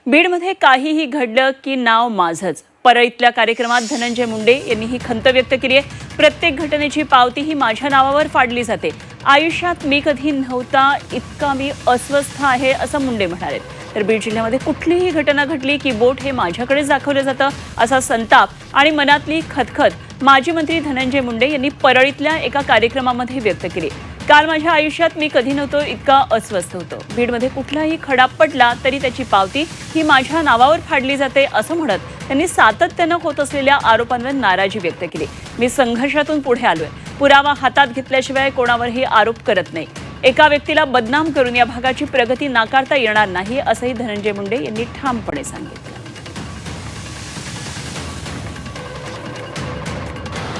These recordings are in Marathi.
बीडमध्ये काहीही घडलं की नाव माझंच. परळीतल्या कार्यक्रमात धनंजय मुंडे यांनी ही खंत व्यक्त केली आहे. प्रत्येक घटनेची पावती ही माझ्या नावावर फाडली जाते. आयुष्यात मी कधी नव्हता इतका मी अस्वस्थ आहे असं मुंडे म्हणाले. तर बीड जिल्ह्यामध्ये कुठलीही घटना घडली की बोट हे माझ्याकडेच दाखवलं जातं असा संताप आणि मनातली खतखत माजी मंत्री धनंजय मुंडे यांनी परळीतल्या एका कार्यक्रमामध्ये व्यक्त केली. काल माझ्या आयुष्यात मी कधी नव्हतो इतका अस्वस्थ होतो. बीडमध्ये कुठलाही खडा पडला तरी त्याची पावती ही माझ्या नावावर फाडली जाते असं म्हणत त्यांनी सातत्यानं होत असलेल्या आरोपांवर नाराजी व्यक्त केली. मी संघर्षातून पुढे आलोय. पुरावा हातात घेतल्याशिवाय कोणावरही आरोप करत नाही. एका व्यक्तीला बदनाम करून या भागाची प्रगती नाकारता येणार नाही असंही धनंजय मुंडे यांनी ठामपणे सांगितलं.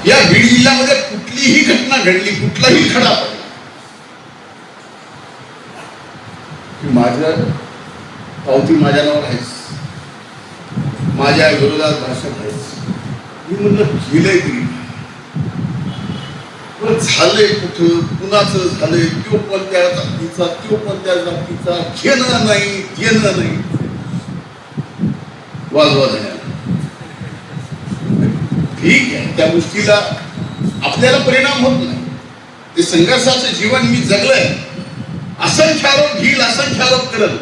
या बीड जिल्ह्यामध्ये कुठलीही घटना घडली, कुठलाही खडा पडला, माझं पावती माझ्या नावावर आहेच, माझ्या विरोधात भाषण आहेच. मी म्हणलं केलंय तरी पण झालंय कुठं, कुणाचं झालंय, तो कोणत्या जातीचा, तो कोणत्या जातीचा, घेणं नाही देणं नाही, वाजवा जाणार. ठीक आहे, त्या गोष्टीला आपल्याला परिणाम होत नाही. ते संघर्षाचं जीवन मी जगलंय. असंख्य आरोप घेईल, असंख्य आरोप करत